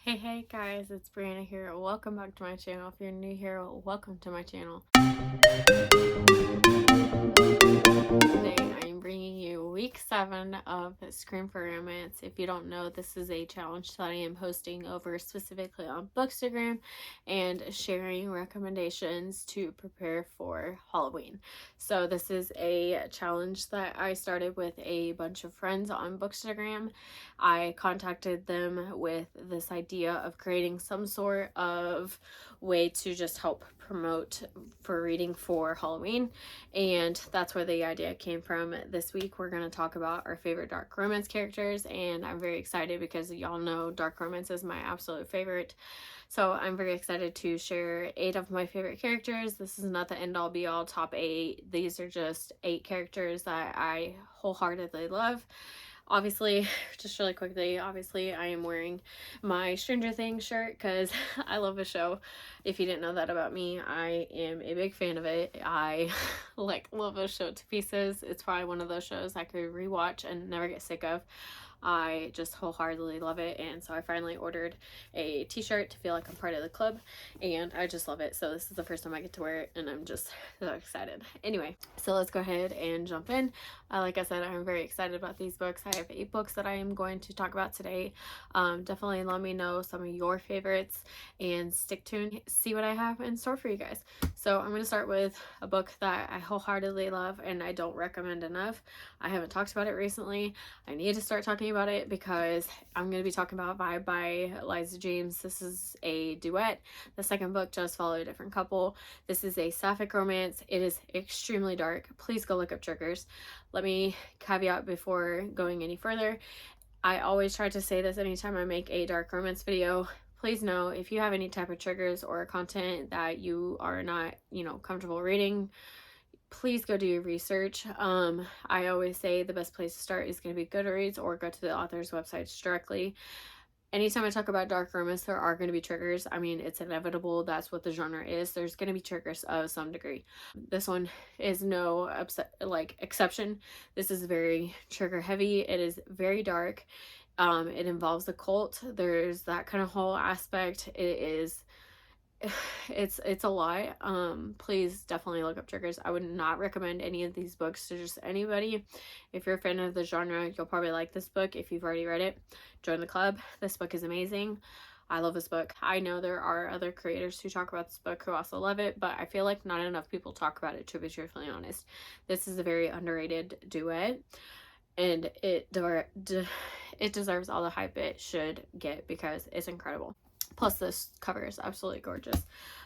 Hey guys, it's Brianna here. Welcome back to my channel. If you're new here, welcome to my channel. Today I am bringing you week 7 of Scream for Romance. If you don't know, this is a challenge that I am hosting over specifically on Bookstagram and sharing recommendations to prepare for Halloween. So this is a challenge that I started with a bunch of friends on Bookstagram. I contacted them with this idea of creating some sort of way to just help promote for reading for Halloween, and that's where the idea came from. This week we're going to talk about our favorite dark romance characters, and I'm very excited because y'all know dark romance is my absolute favorite. So I'm very excited to share 8 of my favorite characters. This is not the end all be all top 8. These are just 8 characters that I wholeheartedly love. Obviously, just really quickly, obviously I am wearing my Stranger Things shirt because I love the show. If you didn't know that about me, I am a big fan of it. I love the show to pieces. It's probably one of those shows I could rewatch and never get sick of. I just wholeheartedly love it, and so I finally ordered a t-shirt to feel like I'm part of the club, and I just love it. So this is the first time I get to wear it, and I'm just so excited. Anyway, so let's go ahead and jump in. Like I said, I'm very excited about these books. I have 8 books that I am going to talk about today. Definitely let me know some of your favorites and stick tuned, see what I have in store for you guys. So I'm going to start with a book that I wholeheartedly love and I don't recommend enough. I haven't talked about it recently. I need to start talking about it because I'm going to be talking about Vibe by Liza James. This is a duet. The second book does follow a different couple. This is a sapphic romance. It is extremely dark. Please go look up triggers. Let me caveat before going any further. I always try to say this anytime I make a dark romance video. Please know if you have any type of triggers or content that you are not, comfortable reading, please go do your research. I always say the best place to start is going to be Goodreads or go to the author's websites directly. Anytime I talk about dark romance, there are going to be triggers. I mean, it's inevitable. That's what the genre is. There's going to be triggers of some degree. This one is no exception. This is very trigger heavy. It is very dark. It involves the cult. There's that kind of whole aspect. It's a lot. Please definitely look up triggers. I would not recommend any of these books to just anybody. If you're a fan of the genre, you'll probably like this book. If you've already read it, join the club. This book is amazing. I love this book. I know there are other creators who talk about this book who also love it, but I feel like not enough people talk about it, to be truthfully honest. This is a very underrated duet, and it deserves all the hype it should get because it's incredible. Plus this cover is absolutely gorgeous.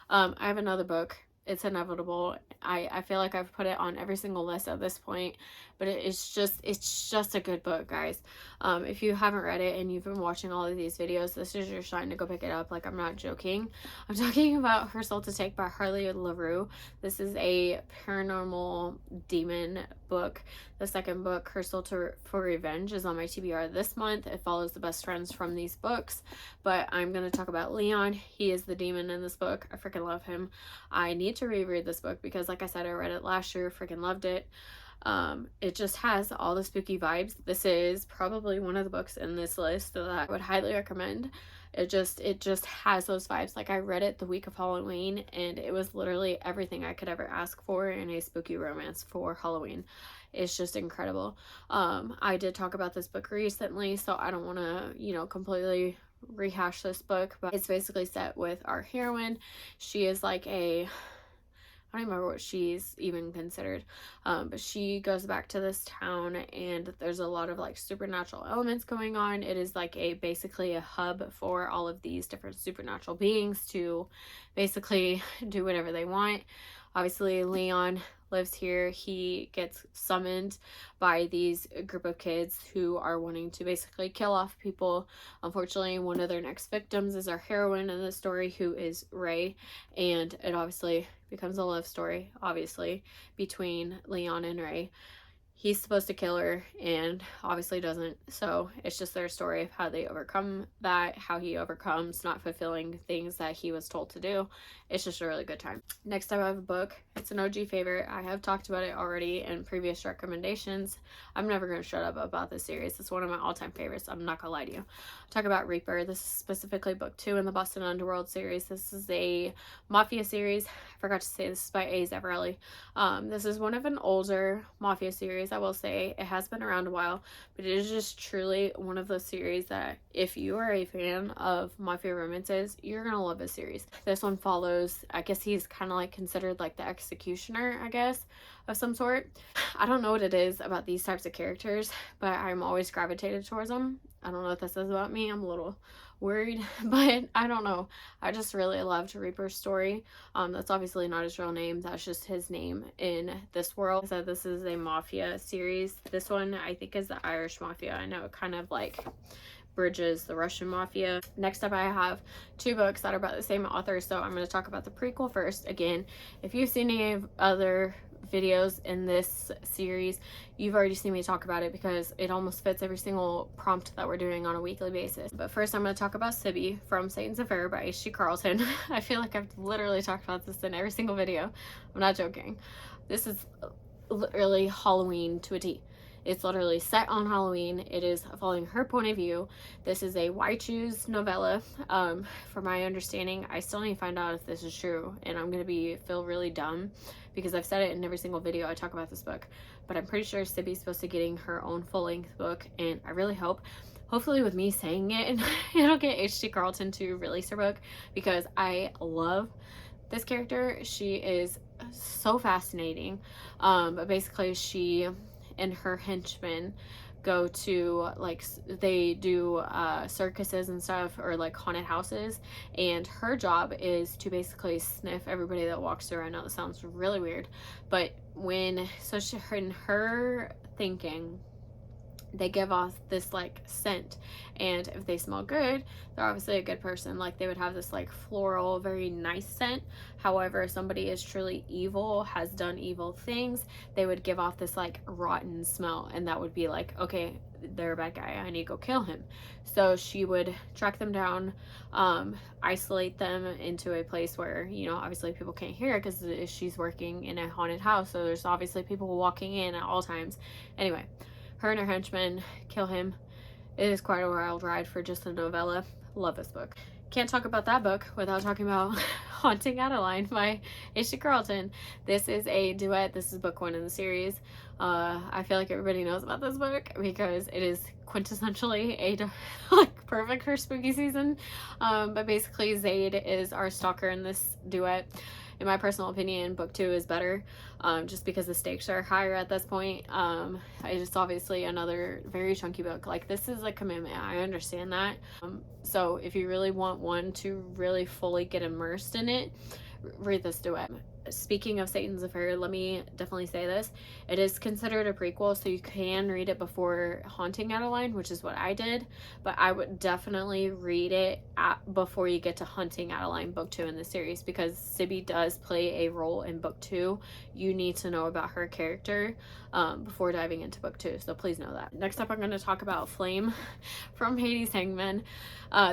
I have another book. It's inevitable. I feel like I've put it on every single list at this point, but it's just a good book, guys. If you haven't read it and you've been watching all of these videos, this is your sign to go pick it up. Like, I'm not joking. I'm talking about Her Soul to Take by Harley LaRue. This is a paranormal demon book. The second book, Her Soul for Revenge, is on my TBR this month. It follows the best friends from these books, but I'm going to talk about Leon. He is the demon in this book. I freaking love him. I need to reread this book because, like I said, I read it last year, freaking loved it. It just has all the spooky vibes. This is probably one of the books in this list that I would highly recommend. It just has those vibes. Like, I read it the week of Halloween and it was literally everything I could ever ask for in a spooky romance for Halloween. It's just incredible. I did talk about this book recently, so I don't want to, completely rehash this book, but it's basically set with our heroine. She is like I don't remember what she's even considered, but she goes back to this town and there's a lot of like supernatural elements going on. It is like basically a hub for all of these different supernatural beings to basically do whatever they want. Obviously, Leon lives here. He gets summoned by these group of kids who are wanting to basically kill off people. Unfortunately, one of their next victims is our heroine in the story, who is Ray, and it obviously becomes a love story, obviously, between Leon and Ray. he's supposed to kill her and obviously doesn't. So it's just their story of how they overcome that, how he overcomes not fulfilling things that he was told to do. It's just a really good time. Next up, I have a book. It's an OG favorite. I have talked about it already in previous recommendations. I'm never going to shut up about this series. It's one of my all-time favorites. I'm not going to lie to you. I'll talk about Reaper. This is specifically book 2 in the Boston Underworld series. This is a mafia series. I forgot to say this is by A. Zavarelli. This is one of an older mafia series. I will say it has been around a while, but it is just truly one of those series that if you are a fan of mafia romances, you're gonna love this series. This one follows, I guess he's kind of like considered like the executioner, I guess, of some sort. I don't know what it is about these types of characters, but I'm always gravitated towards them. I don't know what that says about me. I'm a little worried, but I don't know. I just really loved Reaper's story. That's obviously not his real name. That's just his name in this world. So this is a mafia series. This one I think is the Irish mafia. I know it kind of like bridges the Russian mafia. Next up, I have 2 books that are about the same author, so I'm going to talk about the prequel first. Again, if you've seen any other videos in this series, you've already seen me talk about it because it almost fits every single prompt that we're doing on a weekly basis. But first, I'm going to talk about Sibi from Satan's Affair by H.G. Carlton. I feel like I've literally talked about this in every single video. I'm not joking. This is literally Halloween to a T. It's literally set on Halloween. It is following her point of view. This is a Why Choose novella. From my understanding, I still need to find out if this is true, and I'm gonna feel really dumb because I've said it in every single video I talk about this book, but I'm pretty sure Sibi's supposed to be getting her own full-length book, and I really hope, hopefully with me saying it, it'll get H.G. Carlton to release her book because I love this character. She is so fascinating. But basically she and her henchmen go to, like, they do circuses and stuff, or like haunted houses, and her job is to basically sniff everybody that walks through. I know that sounds really weird, but in her thinking, they give off this like scent, and if they smell good, they're obviously a good person. Like, they would have this like floral, very nice scent. However, if somebody is truly evil, has done evil things, they would give off this like rotten smell, and that would be like, okay, they're a bad guy, I need to go kill him. So she would track them down, isolate them into a place where, you know, obviously people can't hear it because she's working in a haunted house, so there's obviously people walking in at all times. Anyway, her and her henchmen kill him. It is quite a wild ride for just a novella. Love this book. Can't talk about that book without talking about Haunting Adeline by H.G. Carlton. This is a duet. This is book 1 in the series. I feel like everybody knows about this book because it is quintessentially a like perfect for spooky season. But basically Zaid is our stalker in this duet. In my personal opinion, book 2 is better, just because the stakes are higher at this point. It's obviously another very chunky book. Like, this is a commitment. I understand that. So if you really want one to really fully get immersed in it, read this duet. Speaking of Satan's Affair, let me definitely say this. It is considered a prequel, so you can read it before Haunting Adeline, which is what I did, but I would definitely read it before you get to Haunting Adeline, book 2 in the series, because Sibi does play a role in book 2. You need to know about her character before diving into book 2, so please know that. Next up, I'm going to talk about Flame from Hades Hangman.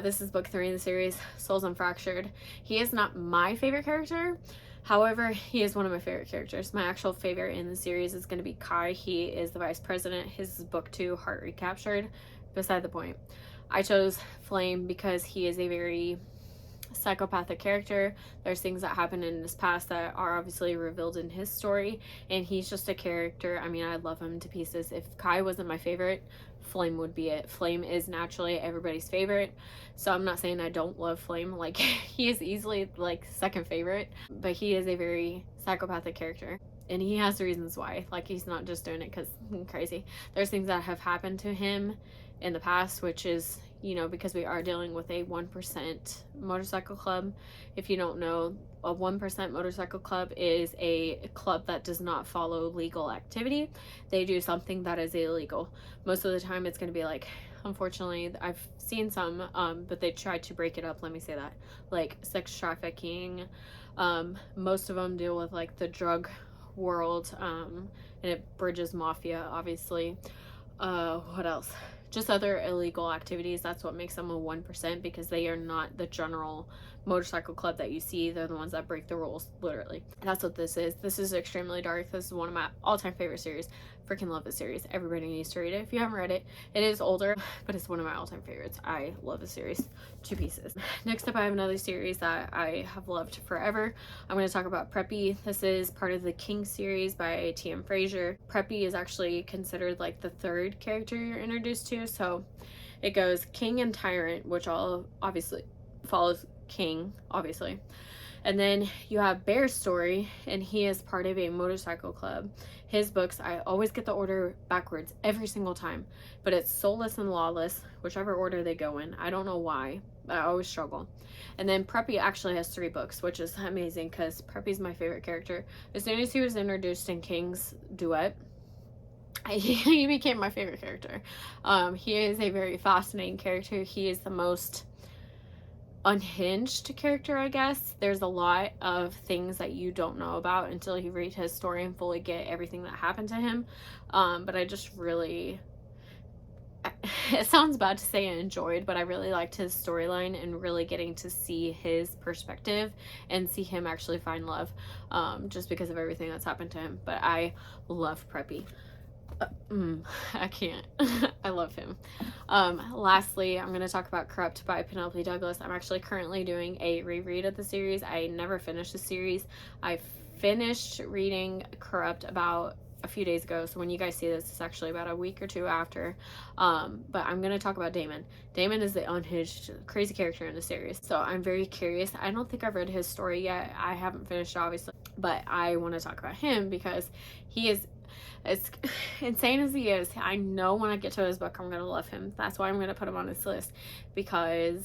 This is book 3 in the series, Souls Unfractured. He is not my favorite character. However, he is one of my favorite characters. My actual favorite in the series is going to be Kai. He is the vice president. His is book 2, Heart Recaptured. Beside the point. I chose Flame because he is a very psychopathic character. There's things that happen in his past that are obviously revealed in his story, and he's just a character. I mean, I love him to pieces. If Kai wasn't my favorite, Flame would be it. Flame is naturally everybody's favorite, so I'm not saying I don't love Flame. Like, he is easily like second favorite, but he is a very psychopathic character, and he has reasons why. Like, he's not just doing it because he's crazy. There's things that have happened to him in the past, which is, you know, because we are dealing with a 1% motorcycle club. If you don't know, a 1% motorcycle club is a club that does not follow legal activity. They do something that is illegal. Most of the time it's going to be like, unfortunately, I've seen some, but they try to break it up, let me say that, like sex trafficking. Most of them deal with like the drug world, and it bridges mafia, obviously. What else? Just other illegal activities. That's what makes them a 1%, because they are not the general motorcycle club that you see. They're the ones that break the rules, literally. And that's what this is. This is extremely dark. This is one of my all-time favorite series. Freaking love this series. Everybody needs to read it. If you haven't read it, it is older, but it's one of my all-time favorites. I love the series to pieces. Next up, I have another series that I have loved forever. I'm going to talk about Preppy. This is part of the King series by T.M. Frazier. Preppy is actually considered like the third character you're introduced to. So it goes King and Tyrant, which all obviously follows King, obviously. And then you have Bear's story, and he is part of a motorcycle club. His books, I always get the order backwards every single time, but it's Soulless and Lawless, whichever order they go in. I don't know why, but I always struggle. And then Preppy actually has 3 books, which is amazing because Preppy's my favorite character. As soon as he was introduced in King's duet, he became my favorite character. He is a very fascinating character. He is the most unhinged character, I guess. There's a lot of things that you don't know about until you read his story and fully get everything that happened to him. But I just really, it sounds bad to say I enjoyed, but I really liked his storyline and really getting to see his perspective and see him actually find love, just because of everything that's happened to him. But I love Preppy. I can't. I love him. Lastly, I'm going to talk about Corrupt by Penelope Douglas. I'm actually currently doing a reread of the series. I never finished the series. I finished reading Corrupt about a few days ago, so when you guys see this, it's actually about a week or 2 after. But I'm going to talk about Damon. Damon is the unhinged, crazy character in the series, so I'm very curious. I don't think I've read his story yet. I haven't finished, obviously, but I want to talk about him because he is, as insane as he is, I know when I get to his book, I'm going to love him. That's why I'm going to put him on this list, because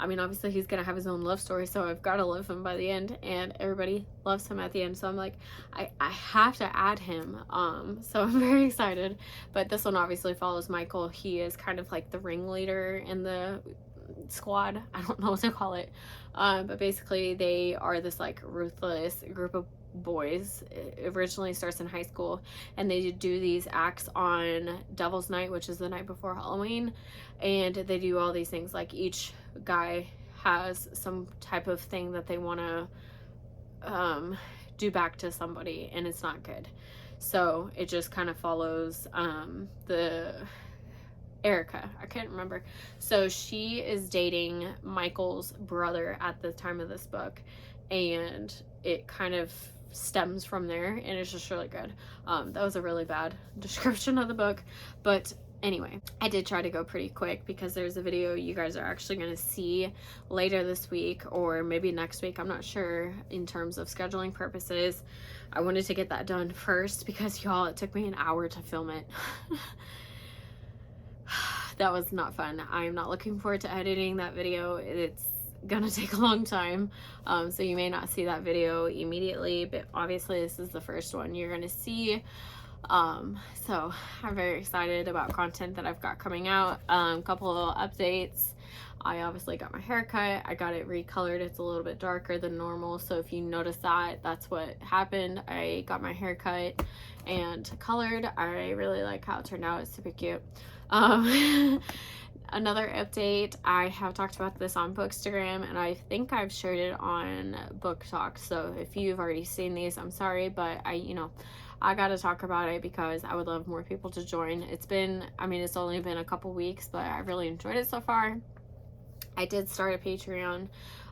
I mean, obviously he's going to have his own love story, so I've got to love him by the end, and everybody loves him at the end, so I'm like, I have to add him, so I'm very excited. But this one obviously follows Michael. He is kind of like the ringleader in the squad. I don't know what to call it, but basically they are this like ruthless group of boys. It originally starts in high school, and they do these acts on Devil's Night, which is the night before Halloween, and they do all these things. Like, each guy has some type of thing that they want to do back to somebody, and it's not good. So it just kind of follows the Erica, I can't remember. So she is dating Michael's brother at the time of this book, and it kind of stems from there, and it's just really good. That was a really bad description of the book, but anyway, I did try to go pretty quick because there's a video you guys are actually going to see later this week, or maybe next week, I'm not sure, in terms of scheduling purposes. I wanted to get that done first because, y'all, it took me an hour to film it. That was not fun. I am not looking forward to editing that video. It's gonna take a long time, so you may not see that video immediately, but obviously this is the first one you're gonna see. So I'm very excited about content that I've got coming out. Couple of little updates. I obviously got my hair cut. I got it recolored. It's a little bit darker than normal, so if you notice that, that's what happened. I got my hair cut and colored. I really like how it turned out. It's super cute. Another update, I have talked about this on Bookstagram, and I think I've shared it on Book Talk, so if you've already seen these, I'm sorry, but I gotta talk about it because I would love more people to join. It's only been a couple weeks, but I really enjoyed it so far. I did start a Patreon.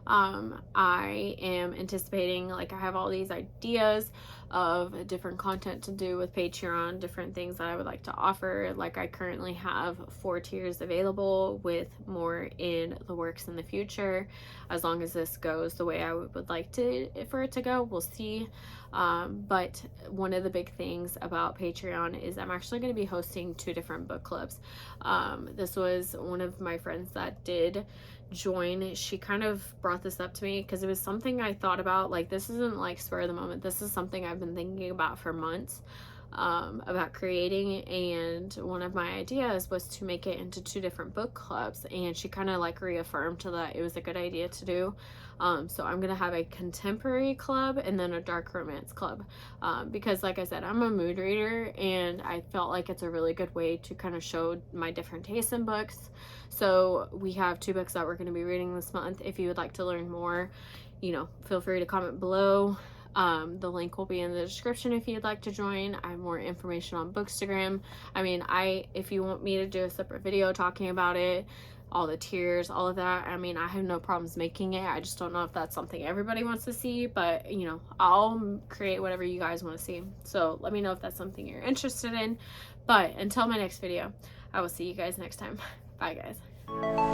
I am anticipating, I have all these ideas of different content to do with Patreon, different things that I would like to offer. I currently have 4 tiers available, with more in the works in the future. As long as this goes the way I would like for it to go, we'll see. But one of the big things about Patreon is I'm actually going to be hosting 2 different book clubs. This was one of my friends that did join. She kind of brought this up to me because it was something I thought about. This isn't spur of the moment. This is something I've been thinking about for months. about creating, and one of my ideas was to make it into 2 different book clubs, and she kind of like reaffirmed that it was a good idea to do. So I'm gonna have a contemporary club and then a dark romance club, because like I said, I'm a mood reader, and I felt like it's a really good way to kind of show my different tastes in books. So we have 2 books that we're going to be reading this month. If you would like to learn more, feel free to comment below. The link will be in the description if you'd like to join. I have more information on Bookstagram. I mean, if you want me to do a separate video talking about it, all the tiers, all of that, I mean, I have no problems making it. I just don't know if that's something everybody wants to see, but I'll create whatever you guys want to see. So let me know if that's something you're interested in. But until my next video, I will see you guys next time. Bye, guys.